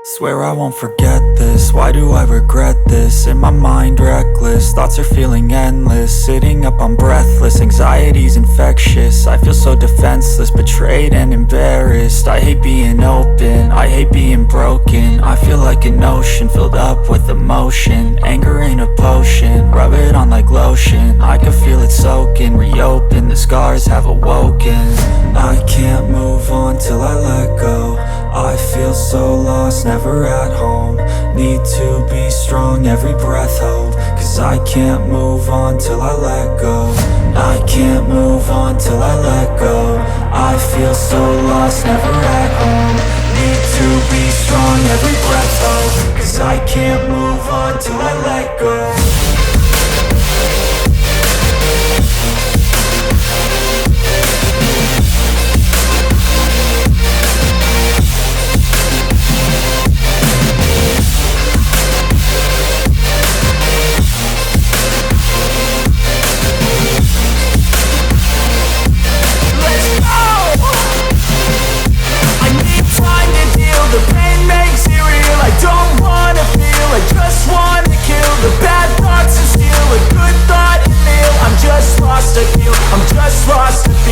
Swear I won't forget this, why do I regret this? In my mind reckless, thoughts are feeling endless. Sitting up, I'm breathless, anxiety's infectious. I feel so defenseless, betrayed and embarrassed. I hate being open, I hate being broken. I feel like an ocean filled up with emotion. Anger ain't a potion, rub it on like lotion. I can feel it soaking, reopen, the scars have awoken. I can't move on till I let go. I feel so lost, never at home. Need to be strong, every breath hold. Cause I can't move on till I let go. I can't move on till I let go. I feel so lost, never at home. Need to be strong, every breath hold. Cause I can't move on till I let go.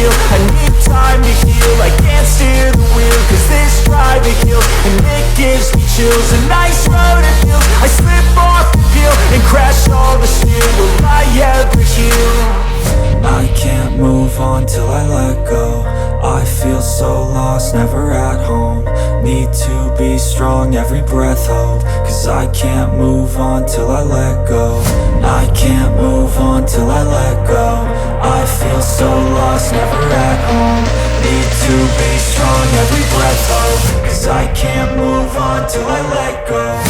I need time to heal, I can't steer the wheel. Cause this drive it kills, and it gives me chills. A nice road it feels, I slip off the peel and crash all the steel. Will I ever heal? I can't move on till I let go. I feel so lost, never at home. Need to be strong, every breath hold. Cause I can't move on till I let go. I can't move on till I let go. I feel so lost, never at home. Need to be strong, every breath hold. Cause I can't move on till I let go.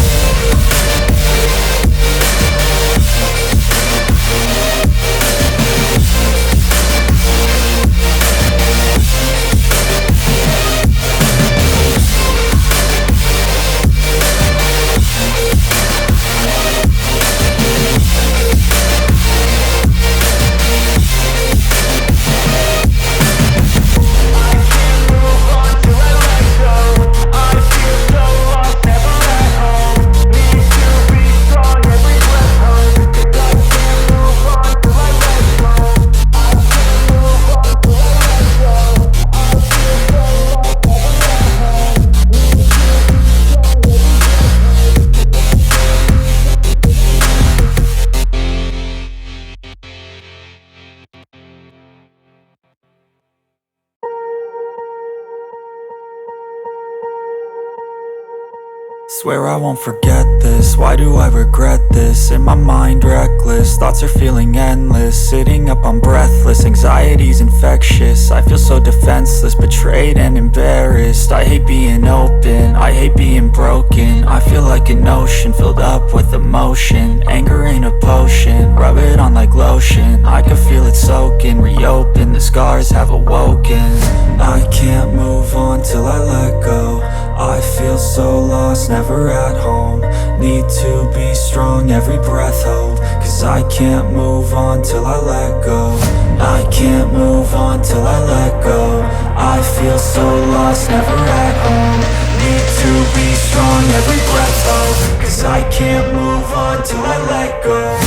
Swear I won't forget this, why do I regret this? In my mind reckless, thoughts are feeling endless. Sitting up, I'm breathless, anxiety's infectious. I feel so defenseless, betrayed and embarrassed. I hate being open, I hate being broken. I feel like an ocean filled up with emotion. Anger ain't a potion, rub it on like lotion. I can feel it soaking, reopen, the scars have awoken. I can't move on till I let go. I feel so lost, never at home. Need to be strong, every breath hold. Cause I can't move on till I let go. I can't move on till I let go. I feel so lost, never at home. Need to be strong, every breath hold. Cause I can't move on till I let go.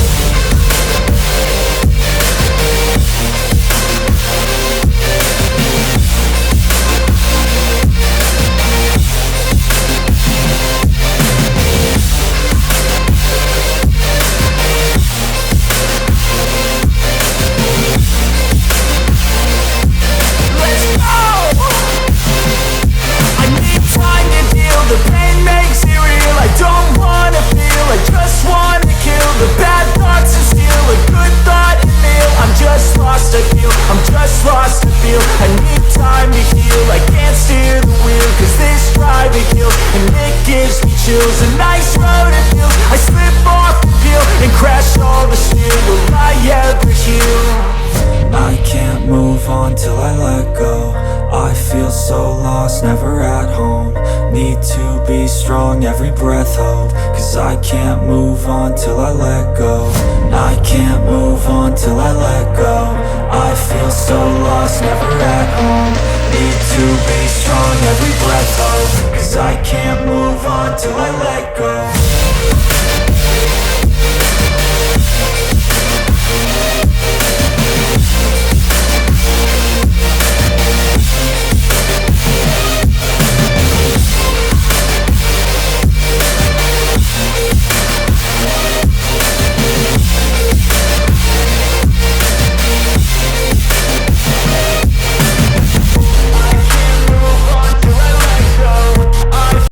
I'm just lost to feel, I need time to heal. I can't steer the wheel, cause this drive it kills, and it gives me chills. A nice road it feels, I slip off the peel and crash all the steel. Will I ever heal? I can't move on till I let go. I feel so lost, never at home. Need to be strong, every breath hold. Cause I can't move on till I let go. I can't move on till I let go. I feel so lost, never at home. Need to be strong, every breath hold. Cause I can't move on till I let go.